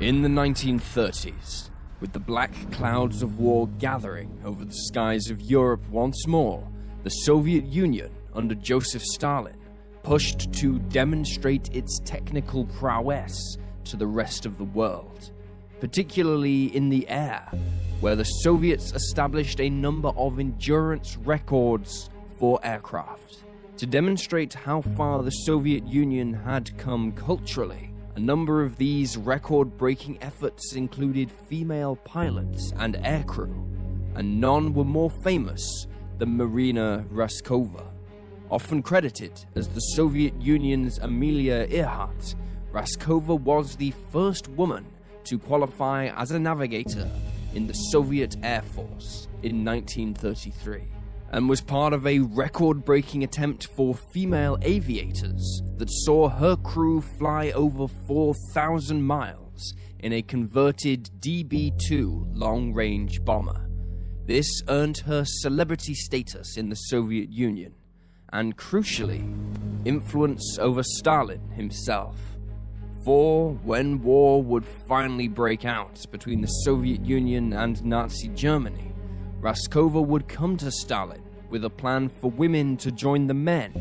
In the 1930s, with the black clouds of war gathering over the skies of Europe once more, the Soviet Union, under Joseph Stalin, pushed to demonstrate its technical prowess to the rest of the world, particularly in the air, where the Soviets established a number of endurance records for aircraft. To demonstrate how far the Soviet Union had come culturally, a number of these record-breaking efforts included female pilots and aircrew, and none were more famous than Marina Raskova. Often credited as the Soviet Union's Amelia Earhart, Raskova was the first woman to qualify as a navigator in the Soviet Air Force in 1933. And was part of a record-breaking attempt for female aviators that saw her crew fly over 4,000 miles in a converted DB-2 long-range bomber. This earned her celebrity status in the Soviet Union, and crucially, influence over Stalin himself. For when war would finally break out between the Soviet Union and Nazi Germany, Raskova would come to Stalin with a plan for women to join the men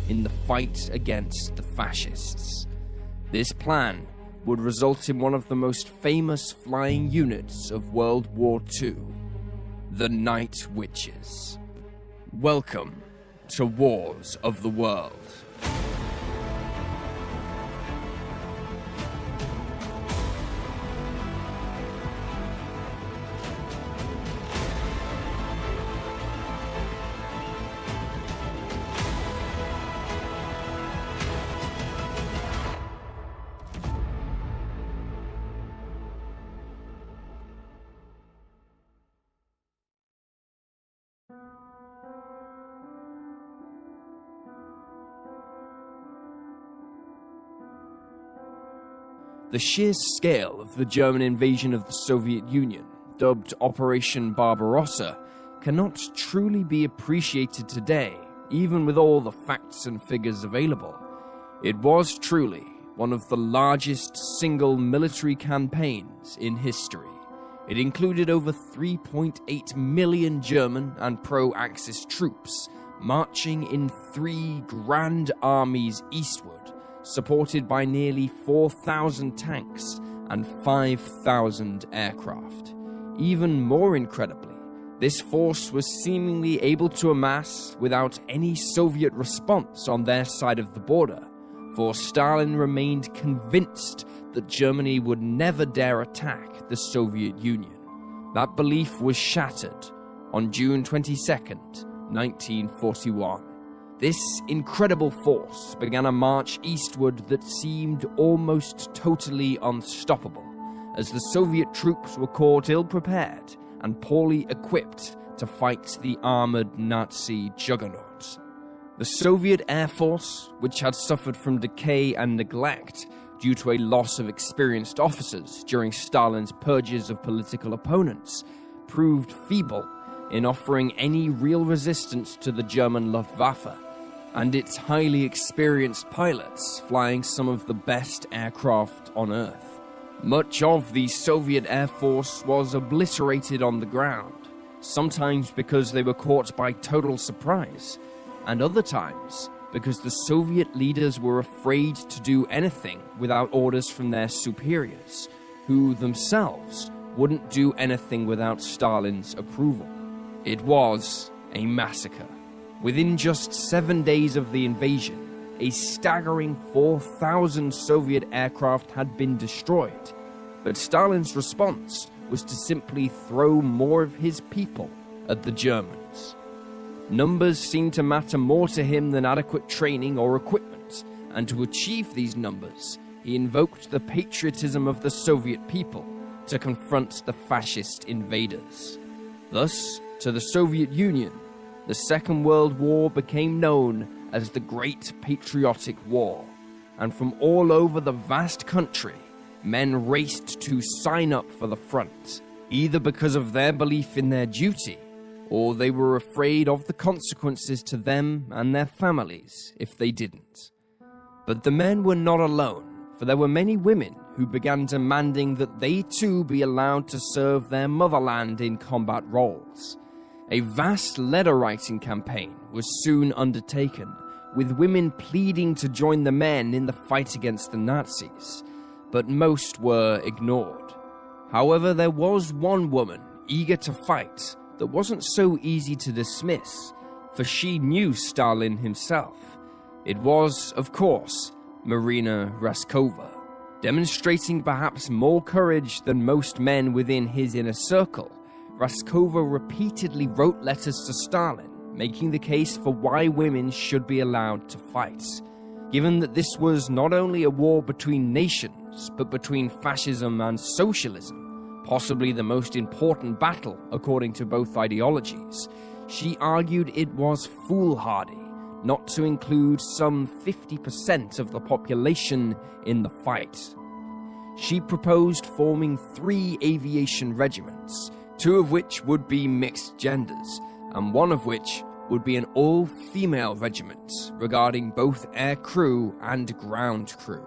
in the fight against the fascists. This plan would result in one of the most famous flying units of World War II, the Night Witches. Welcome to Wars of the World. The sheer scale of the German invasion of the Soviet Union, dubbed Operation Barbarossa, cannot truly be appreciated today, even with all the facts and figures available. It was truly one of the largest single military campaigns in history. It included over 3.8 million German and pro-Axis troops marching in 3 grand armies eastward, supported by nearly 4,000 tanks and 5,000 aircraft. Even more incredibly, this force was seemingly able to amass without any Soviet response on their side of the border, for Stalin remained convinced that Germany would never dare attack the Soviet Union. That belief was shattered on June 22nd, 1941. This incredible force began a march eastward that seemed almost totally unstoppable, as the Soviet troops were caught ill-prepared and poorly equipped to fight the armored Nazi juggernaut. The Soviet Air Force, which had suffered from decay and neglect due to a loss of experienced officers during Stalin's purges of political opponents, proved feeble in offering any real resistance to the German Luftwaffe, and its highly experienced pilots flying some of the best aircraft on Earth. Much of the Soviet Air Force was obliterated on the ground, sometimes because they were caught by total surprise, and other times because the Soviet leaders were afraid to do anything without orders from their superiors, who themselves wouldn't do anything without Stalin's approval. It was a massacre. Within just 7 days of the invasion, a staggering 4,000 Soviet aircraft had been destroyed, but Stalin's response was to simply throw more of his people at the Germans. Numbers seemed to matter more to him than adequate training or equipment, and to achieve these numbers, he invoked the patriotism of the Soviet people to confront the fascist invaders. Thus, to the Soviet Union, the Second World War became known as the Great Patriotic War, and from all over the vast country, men raced to sign up for the front, either because of their belief in their duty, or they were afraid of the consequences to them and their families if they didn't. But the men were not alone, for there were many women who began demanding that they too be allowed to serve their motherland in combat roles. A vast letter-writing campaign was soon undertaken, with women pleading to join the men in the fight against the Nazis, but most were ignored. However, there was one woman eager to fight that wasn't so easy to dismiss, for she knew Stalin himself. It was, of course, Marina Raskova. Demonstrating perhaps more courage than most men within his inner circle, Raskova repeatedly wrote letters to Stalin, making the case for why women should be allowed to fight, given that this was not only a war between nations, but between fascism and socialism, possibly the most important battle according to both ideologies. She argued it was foolhardy not to include some 50% of the population in the fight. She proposed forming 3 aviation regiments, 2 of which would be mixed genders, and 1 of which would be an all-female regiment regarding both air crew and ground crew.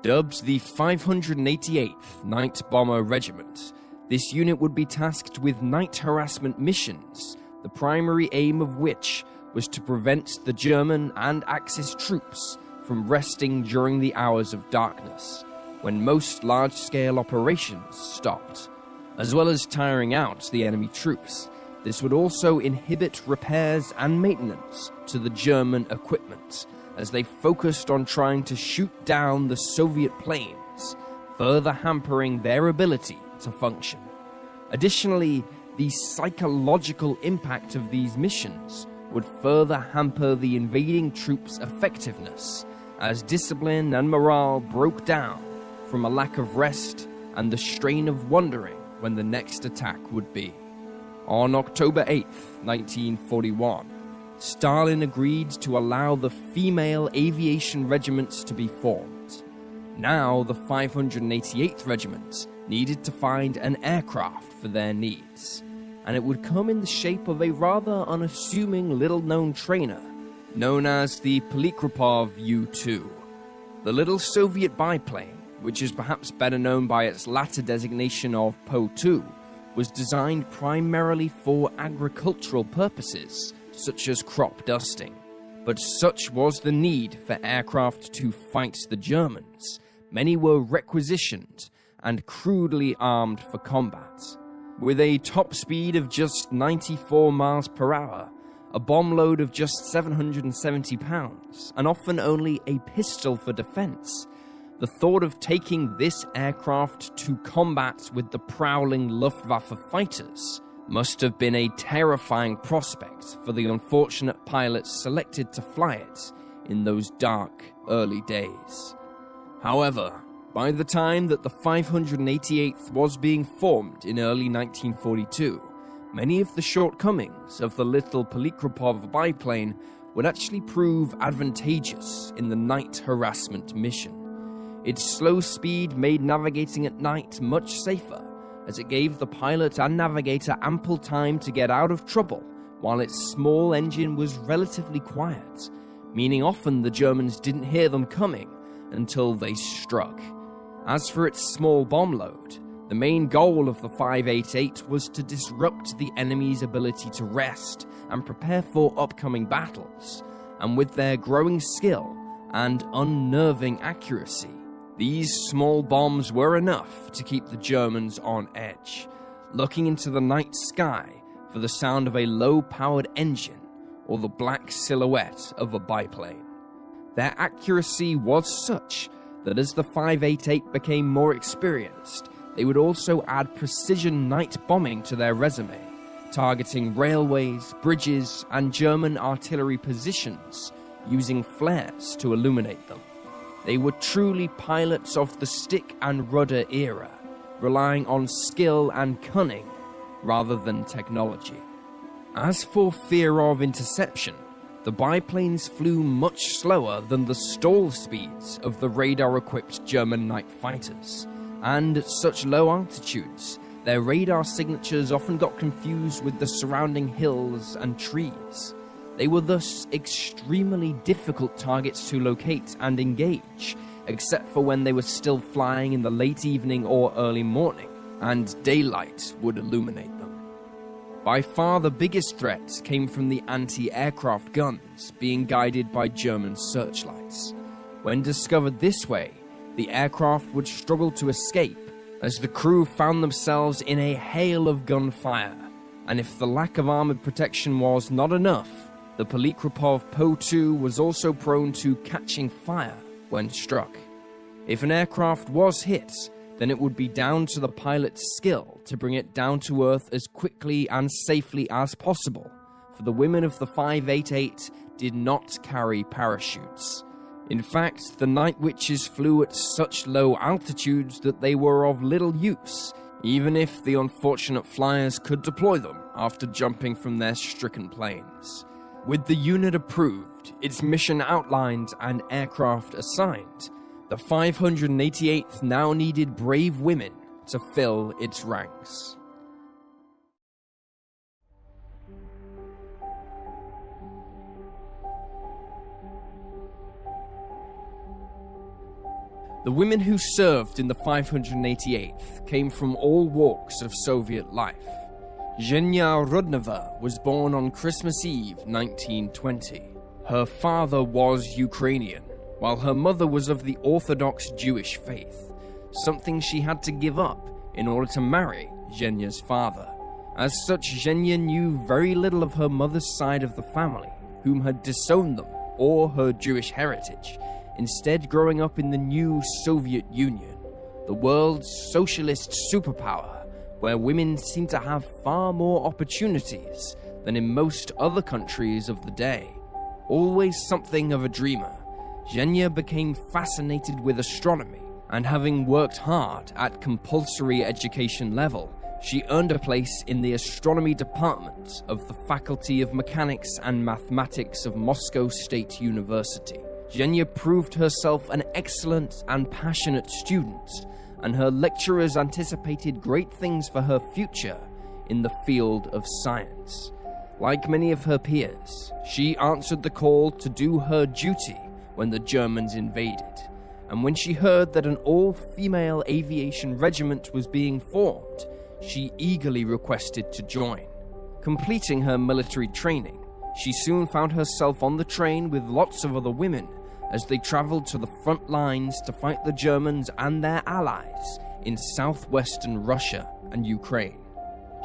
Dubbed the 588th Night Bomber Regiment, this unit would be tasked with night harassment missions, the primary aim of which was to prevent the German and Axis troops from resting during the hours of darkness, when most large-scale operations stopped. As well as tiring out the enemy troops, this would also inhibit repairs and maintenance to the German equipment, as they focused on trying to shoot down the Soviet planes, further hampering their ability to function. Additionally, the psychological impact of these missions would further hamper the invading troops' effectiveness, as discipline and morale broke down from a lack of rest and the strain of wondering when the next attack would be. On October 8, 1941, Stalin agreed to allow the female aviation regiments to be formed. Now the 588th Regiment needed to find an aircraft for their needs, and it would come in the shape of a rather unassuming little-known trainer known as the Polikarpov U-2. The little Soviet biplane, which is perhaps better known by its latter designation of Po-2, was designed primarily for agricultural purposes, such as crop dusting. But such was the need for aircraft to fight the Germans, many were requisitioned and crudely armed for combat. With a top speed of just 94 miles per hour, a bomb load of just 770 pounds, and often only a pistol for defense, the thought of taking this aircraft to combat with the prowling Luftwaffe fighters must have been a terrifying prospect for the unfortunate pilots selected to fly it in those dark, early days. However, by the time that the 588th was being formed in early 1942, many of the shortcomings of the little Polikarpov biplane would actually prove advantageous in the night harassment mission. Its slow speed made navigating at night much safer, as it gave the pilot and navigator ample time to get out of trouble, while its small engine was relatively quiet, meaning often the Germans didn't hear them coming until they struck. As for its small bomb load, the main goal of the 588 was to disrupt the enemy's ability to rest and prepare for upcoming battles, and with their growing skill and unnerving accuracy, these small bombs were enough to keep the Germans on edge, looking into the night sky for the sound of a low-powered engine or the black silhouette of a biplane. Their accuracy was such that as the 588 became more experienced, they would also add precision night bombing to their resume, targeting railways, bridges, and German artillery positions, using flares to illuminate them. They were truly pilots of the stick and rudder era, relying on skill and cunning rather than technology. As for fear of interception, the biplanes flew much slower than the stall speeds of the radar-equipped German night fighters, and at such low altitudes, their radar signatures often got confused with the surrounding hills and trees. They were thus extremely difficult targets to locate and engage, except for when they were still flying in the late evening or early morning, and daylight would illuminate them. By far the biggest threat came from the anti-aircraft guns being guided by German searchlights. When discovered this way, the aircraft would struggle to escape as the crew found themselves in a hail of gunfire, and if the lack of armored protection was not enough, the Polikrupov Po-2 was also prone to catching fire when struck. If an aircraft was hit, then it would be down to the pilot's skill to bring it down to earth as quickly and safely as possible, for the women of the 588 did not carry parachutes. In fact, the Night Witches flew at such low altitudes that they were of little use, even if the unfortunate flyers could deploy them after jumping from their stricken planes. With the unit approved, its mission outlined, and aircraft assigned, the 588th now needed brave women to fill its ranks. The women who served in the 588th came from all walks of Soviet life. Zhenya Rudneva was born on Christmas Eve 1920. Her father was Ukrainian, while her mother was of the Orthodox Jewish faith, something she had to give up in order to marry Zhenya's father. As such, Zhenya knew very little of her mother's side of the family, whom had disowned them, or her Jewish heritage, instead growing up in the new Soviet Union, the world's socialist superpower, where women seem to have far more opportunities than in most other countries of the day. Always something of a dreamer, Zhenya became fascinated with astronomy, and having worked hard at compulsory education level, she earned a place in the astronomy department of the Faculty of Mechanics and Mathematics of Moscow State University. Zhenya proved herself an excellent and passionate student, and her lecturers anticipated great things for her future in the field of science. Like many of her peers, she answered the call to do her duty when the Germans invaded, and when she heard that an all-female aviation regiment was being formed, she eagerly requested to join. Completing her military training, she soon found herself on the train with lots of other women as they traveled to the front lines to fight the Germans and their allies in southwestern Russia and Ukraine.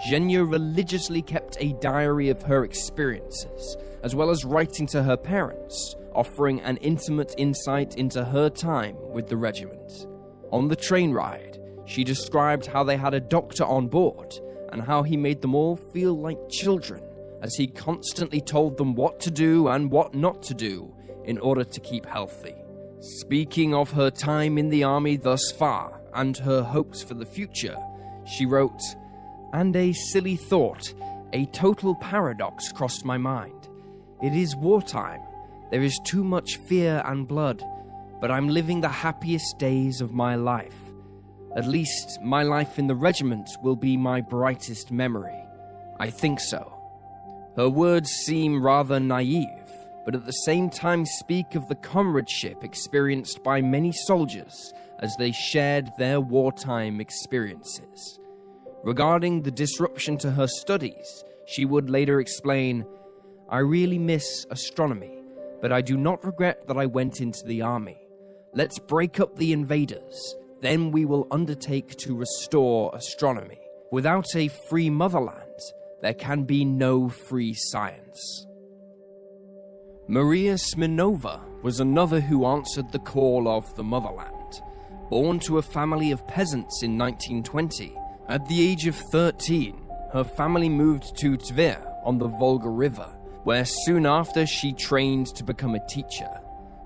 Zhenya religiously kept a diary of her experiences, as well as writing to her parents, offering an intimate insight into her time with the regiment. On the train ride, she described how they had a doctor on board and how he made them all feel like children, as he constantly told them what to do and what not to do in order to keep healthy. Speaking of her time in the army thus far and her hopes for the future, she wrote, "And a silly thought, a total paradox crossed my mind. It is wartime. There is too much fear and blood, but I'm living the happiest days of my life. At least my life in the regiment will be my brightest memory. I think so." Her words seem rather naive, but at the same time speak of the comradeship experienced by many soldiers as they shared their wartime experiences. Regarding the disruption to her studies, she would later explain, "I really miss astronomy, but I do not regret that I went into the army. Let's break up the invaders, then we will undertake to restore astronomy. Without a free motherland, there can be no free science." Maria Smirnova was another who answered the call of the motherland. Born to a family of peasants in 1920, at the age of 13, her family moved to Tver on the Volga River, where soon after she trained to become a teacher.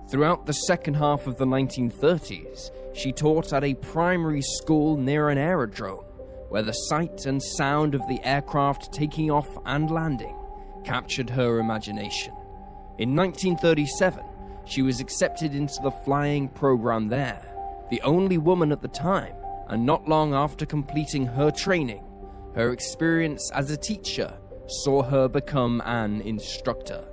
Throughout the second half of the 1930s, she taught at a primary school near an aerodrome, where the sight and sound of the aircraft taking off and landing captured her imagination. In 1937, she was accepted into the flying program there, the only woman at the time, and not long after completing her training, her experience as a teacher saw her become an instructor.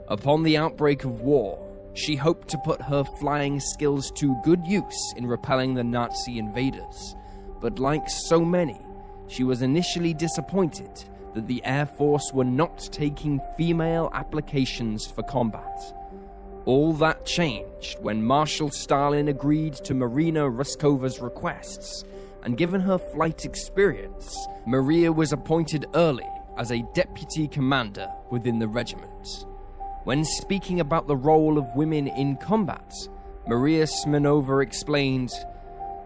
Upon the outbreak of war, She hoped to put her flying skills to good use in repelling the Nazi invaders, but like so many, she was initially disappointed that the Air Force were not taking female applications for combat. All that changed when Marshal Stalin agreed to Marina Ruskova's requests, and given her flight experience, Maria was appointed early as a deputy commander within the regiment. When speaking about the role of women in combat, Maria Smirnova explained,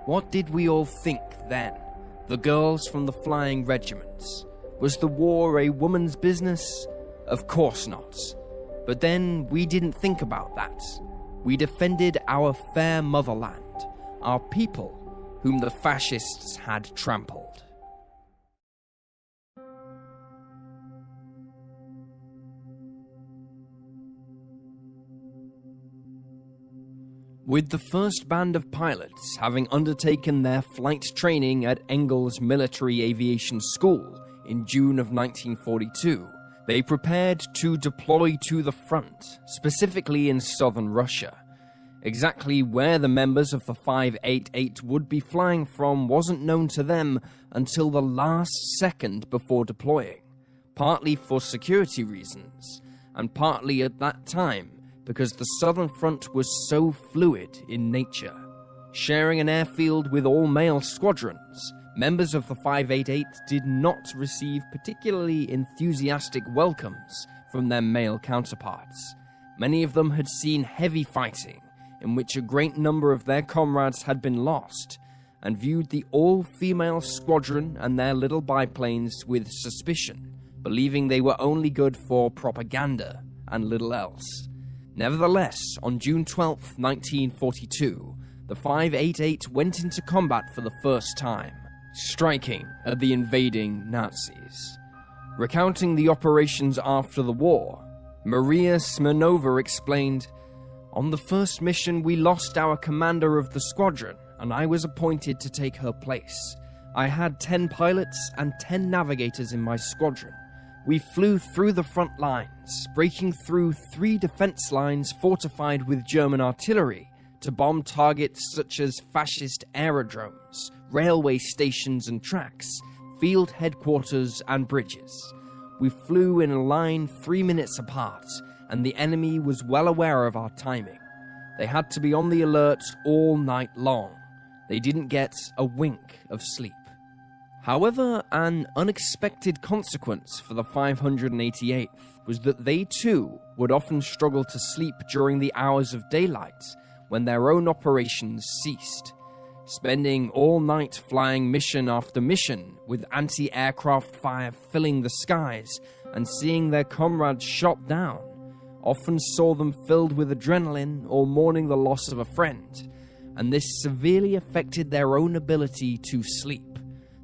"What did we all think then? The girls from the flying regiments? Was the war a woman's business? Of course not. But then we didn't think about that. We defended our fair motherland, our people, whom the fascists had trampled." With the first band of pilots having undertaken their flight training at Engels Military Aviation School in June of 1942, they prepared to deploy to the front, specifically in southern Russia. Exactly where the members of the 588 would be flying from wasn't known to them until the last second before deploying, partly for security reasons, and partly at that time because the Southern Front was so fluid in nature. Sharing an airfield with all male squadrons, members of the 588 did not receive particularly enthusiastic welcomes from their male counterparts. Many of them had seen heavy fighting, in which a great number of their comrades had been lost, and viewed the all-female squadron and their little biplanes with suspicion, believing they were only good for propaganda and little else. Nevertheless, on June 12, 1942, the 588 went into combat for the first time, striking at the invading Nazis. Recounting the operations after the war, Maria Smirnova explained, "On the first mission we lost our commander of the squadron, and I was appointed to take her place. I had 10 pilots and 10 navigators in my squadron. We flew through the front lines, breaking through 3 defense lines fortified with German artillery to bomb targets such as fascist aerodromes, railway stations and tracks, field headquarters and bridges. We flew in a line 3 minutes apart, and the enemy was well aware of our timing. They had to be on the alert all night long. They didn't get a wink of sleep." However, an unexpected consequence for the 588th was that they too would often struggle to sleep during the hours of daylight when their own operations ceased. Spending all night flying mission after mission with anti-aircraft fire filling the skies and seeing their comrades shot down often saw them filled with adrenaline or mourning the loss of a friend, and this severely affected their own ability to sleep.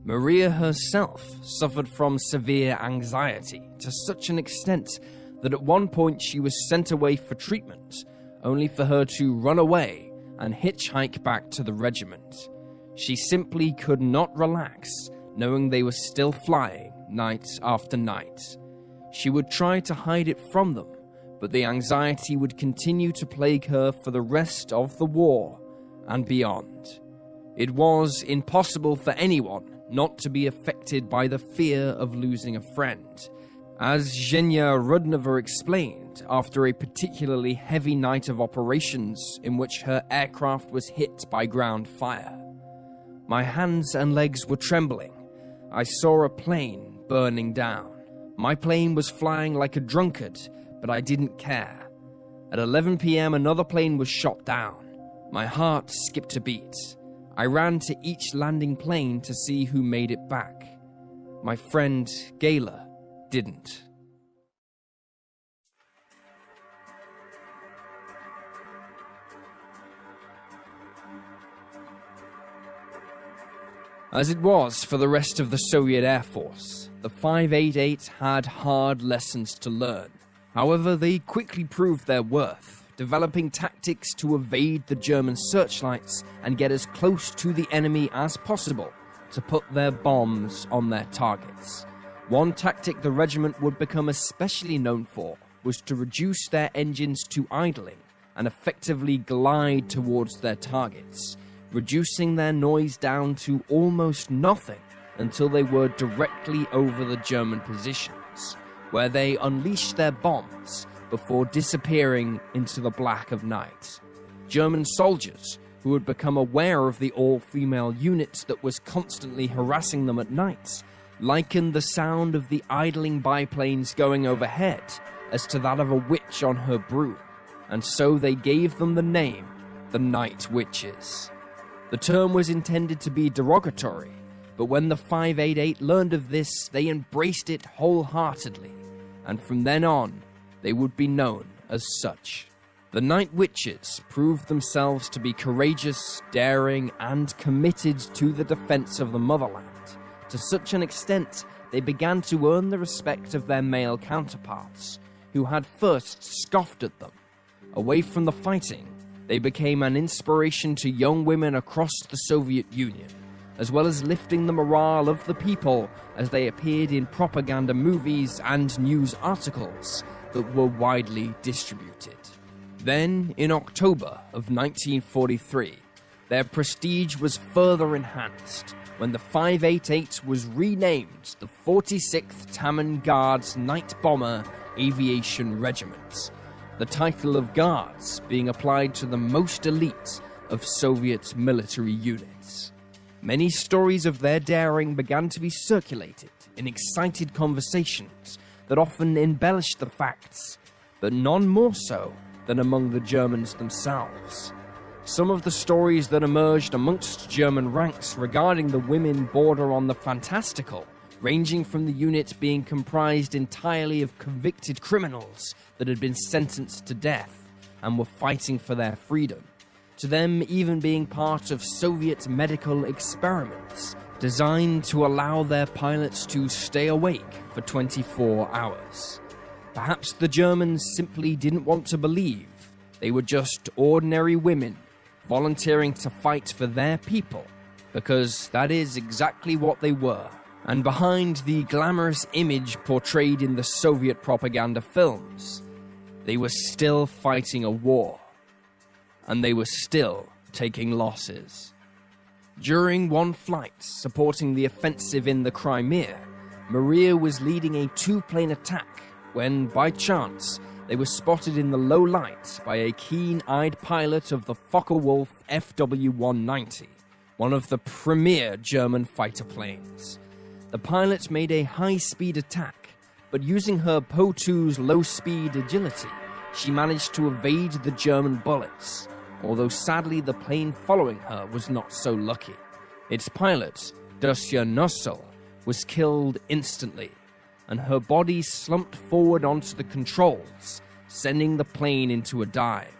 Maria herself suffered from severe anxiety to such an extent that at one point she was sent away for treatment, only for her to run away and hitchhike back to the regiment. She simply could not relax, knowing they were still flying night after night. She would try to hide it from them, but the anxiety would continue to plague her for the rest of the war and beyond. It was impossible for anyone not to be affected by the fear of losing a friend, as Zhenya Rudnova explained after a particularly heavy night of operations in which her aircraft was hit by ground fire. "My hands and legs were trembling. I saw a plane burning down. My plane was flying like a drunkard, but I didn't care. At 11 p.m. another plane was shot down. My heart skipped a beat. I ran to each landing plane to see who made it back. My friend Gayla didn't." As it was for the rest of the Soviet Air Force, the 588 had hard lessons to learn. However, they quickly proved their worth, developing tactics to evade the German searchlights and get as close to the enemy as possible to put their bombs on their targets. One tactic the regiment would become especially known for was to reduce their engines to idling and effectively glide towards their targets, reducing their noise down to almost nothing until they were directly over the German positions, where they unleashed their bombs before disappearing into the black of night. German soldiers, who had become aware of the all-female unit that was constantly harassing them at night, likened the sound of the idling biplanes going overhead as to that of a witch on her broom, and so they gave them the name, the Night Witches. The term was intended to be derogatory, but when the 588 learned of this, they embraced it wholeheartedly, and from then on, they would be known as such. The Night Witches proved themselves to be courageous, daring, and committed to the defense of the motherland. To such an extent, they began to earn the respect of their male counterparts, who had first scoffed at them. Away from the fighting, they became an inspiration to young women across the Soviet Union, as well as lifting the morale of the people as they appeared in propaganda movies and news articles that were widely distributed. Then, in October of 1943, their prestige was further enhanced when the 588 was renamed the 46th Taman Guards Night Bomber Aviation Regiment, the title of Guards being applied to the most elite of Soviet military units. Many stories of their daring began to be circulated in excited conversations that often embellished the facts, but none more so than among the Germans themselves. Some of the stories that emerged amongst German ranks regarding the women border on the fantastical, ranging from the unit being comprised entirely of convicted criminals that had been sentenced to death and were fighting for their freedom, to them even being part of Soviet medical experiments designed to allow their pilots to stay awake for 24 hours. Perhaps the Germans simply didn't want to believe they were just ordinary women volunteering to fight for their people, because that is exactly what they were. And behind the glamorous image portrayed in the Soviet propaganda films, they were still fighting a war, and they were still taking losses. During one flight supporting the offensive in the Crimea, Maria was leading a two-plane attack when, by chance, they were spotted in the low light by a keen-eyed pilot of the Focke-Wulf FW-190, one of the premier German fighter planes. The pilot made a high-speed attack, but using her Po-2's low-speed agility, she managed to evade the German bullets, although sadly the plane following her was not so lucky. Its pilot, Dusya Nussel, was killed instantly, and her body slumped forward onto the controls, sending the plane into a dive.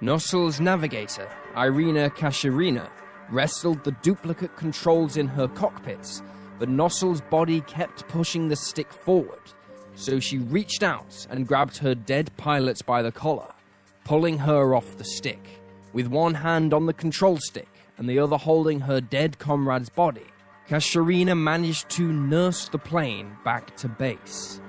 Nussel's navigator, Irina Kasharina, wrestled the duplicate controls in her cockpit, but Nussel's body kept pushing the stick forward, so she reached out and grabbed her dead pilot by the collar, pulling her off the stick, with one hand on the control stick and the other holding her dead comrade's body. Kasharina managed to nurse the plane back to base.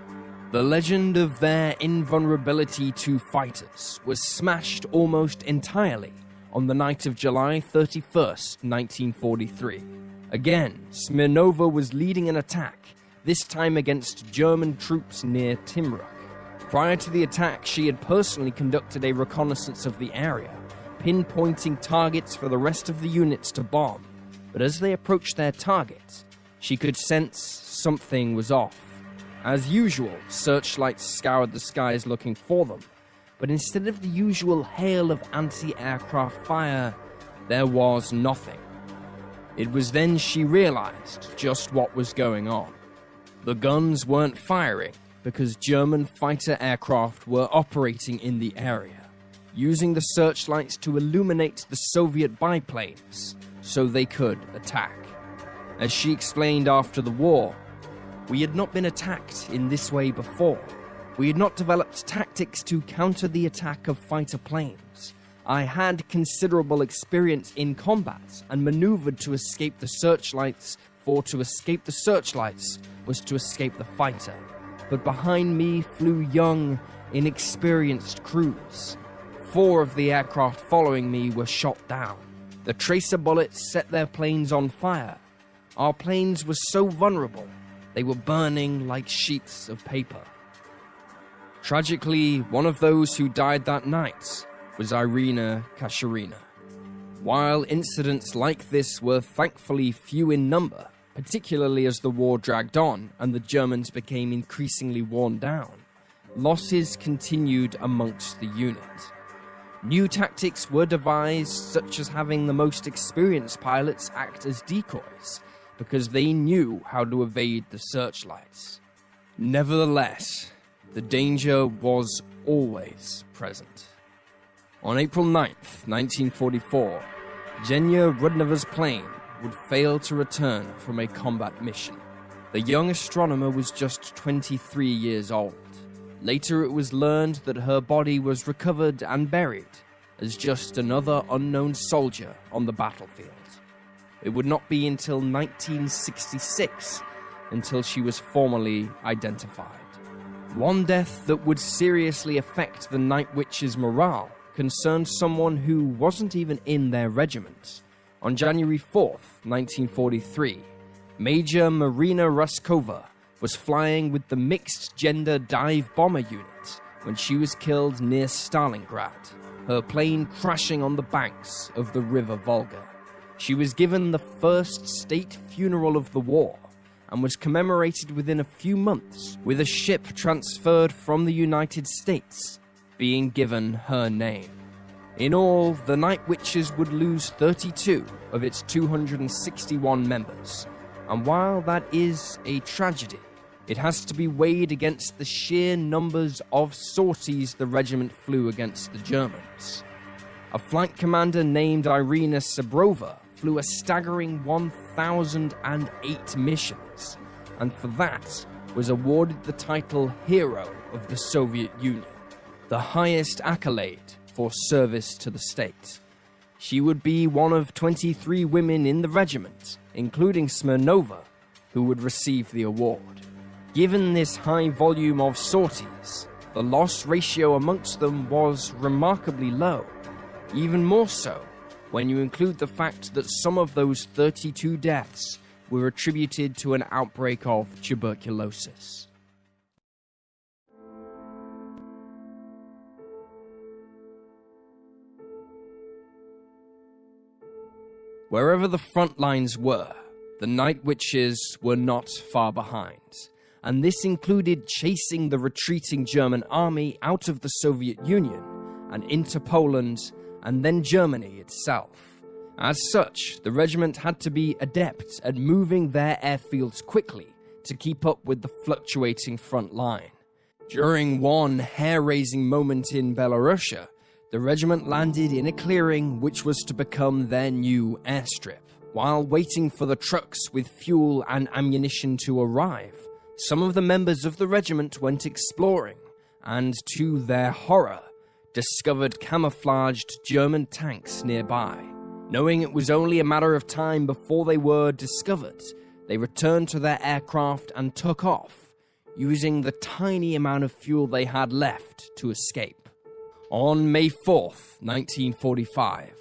The legend of their invulnerability to fighters was smashed almost entirely on the night of July 31st, 1943. Again, Smirnova was leading an attack, this time against German troops near Timruk. Prior to the attack, she had personally conducted a reconnaissance of the area, pinpointing targets for the rest of the units to bomb. But as they approached their target, she could sense something was off. As usual, searchlights scoured the skies looking for them, but instead of the usual hail of anti-aircraft fire, there was nothing. It was then she realized just what was going on. The guns weren't firing because German fighter aircraft were operating in the area, using the searchlights to illuminate the Soviet biplanes so they could attack. As she explained after the war, "We had not been attacked in this way before. We had not developed tactics to counter the attack of fighter planes. I had considerable experience in combat and maneuvered to escape the searchlights, for to escape the searchlights was to escape the fighter. But behind me flew young, inexperienced crews. 4 of the aircraft following me were shot down. The tracer bullets set their planes on fire. Our planes were so vulnerable, they were burning like sheets of paper. Tragically, one of those who died that night was Irina Kasharina. While incidents like this were thankfully few in number, particularly as the war dragged on and the Germans became increasingly worn down, losses continued amongst the unit. New tactics were devised, such as having the most experienced pilots act as decoys, because they knew how to evade the searchlights. Nevertheless, the danger was always present. On April 9th, 1944, Zhenya Rudneva's plane would fail to return from a combat mission. The young astronomer was just 23 years old. Later it was learned that her body was recovered and buried as just another unknown soldier on the battlefield. It would not be until 1966 until she was formally identified. One death that would seriously affect the Night Witch's morale concerned someone who wasn't even in their regiment. On January 4th, 1943, Major Marina Raskova was flying with the mixed-gender dive bomber unit when she was killed near Stalingrad, her plane crashing on the banks of the river Volga. She was given the first state funeral of the war and was commemorated within a few months with a ship transferred from the United States being given her name. In all, the Night Witches would lose 32 of its 261 members, and while that is a tragedy, it has to be weighed against the sheer numbers of sorties the regiment flew against the Germans. A flight commander named Irina Sabrova flew a staggering 1,008 missions, and for that was awarded the title Hero of the Soviet Union, the highest accolade for service to the state. She would be one of 23 women in the regiment, including Smirnova, who would receive the award. Given this high volume of sorties, the loss ratio amongst them was remarkably low, even more so when you include the fact that some of those 32 deaths were attributed to an outbreak of tuberculosis. Wherever the front lines were, the Night Witches were not far behind, and this included chasing the retreating German army out of the Soviet Union and into Poland and then Germany itself. As such, the regiment had to be adept at moving their airfields quickly to keep up with the fluctuating front line. During one hair-raising moment in Belarusia, the regiment landed in a clearing which was to become their new airstrip. While waiting for the trucks with fuel and ammunition to arrive, some of the members of the regiment went exploring, and to their horror, discovered camouflaged German tanks nearby. Knowing it was only a matter of time before they were discovered, they returned to their aircraft and took off, using the tiny amount of fuel they had left to escape. On May 4th, 1945,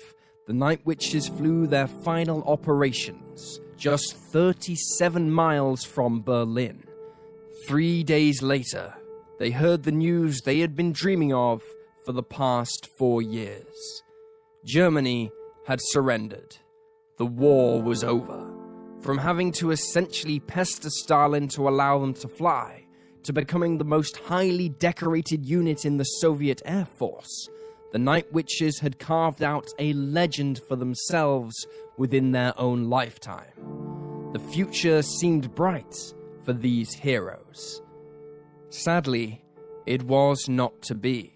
the Night Witches flew their final operations just 37 miles from Berlin. 3 days later, they heard the news they had been dreaming of for the past 4 years. Germany had surrendered. The war was over. From having to essentially pester Stalin to allow them to fly, to becoming the most highly decorated unit in the Soviet Air Force, the Night Witches had carved out a legend for themselves within their own lifetime. The future seemed bright for these heroes. Sadly, it was not to be.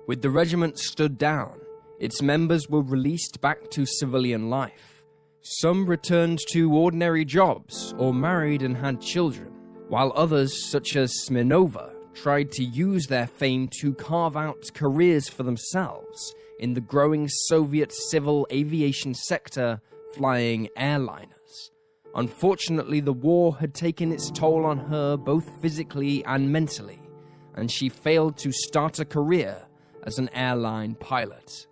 With the regiment stood down, its members were released back to civilian life. Some returned to ordinary jobs or married and had children, while others, such as Smirnova, tried to use their fame to carve out careers for themselves in the growing Soviet civil aviation sector, flying airliners. Unfortunately, the war had taken its toll on her both physically and mentally, and she failed to start a career as an airline pilot.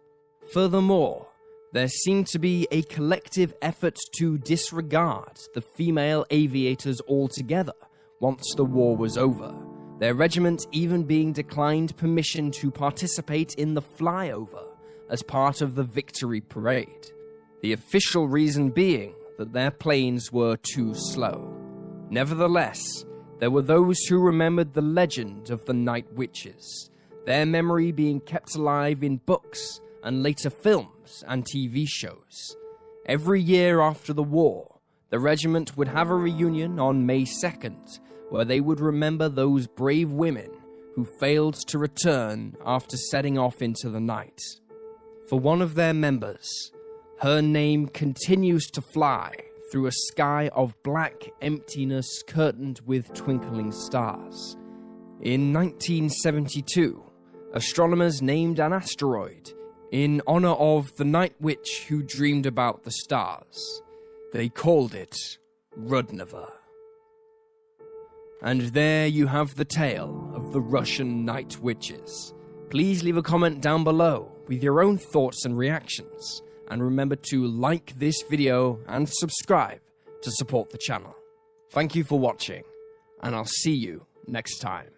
Furthermore, there seemed to be a collective effort to disregard the female aviators altogether once the war was over, their regiment even being declined permission to participate in the flyover as part of the victory parade. The official reason being that their planes were too slow. Nevertheless, there were those who remembered the legend of the Night Witches, their memory being kept alive in books and later films and TV shows. Every year after the war, the regiment would have a reunion on May 2nd, where they would remember those brave women who failed to return after setting off into the night. For one of their members, her name continues to fly through a sky of black emptiness curtained with twinkling stars. In 1972, astronomers named an asteroid in honor of the night witch who dreamed about the stars. They called it Rudneva. And there you have the tale of the Russian night witches. Please leave a comment down below with your own thoughts and reactions, and remember to like this video and subscribe to support the channel. Thank you for watching, and I'll see you next time.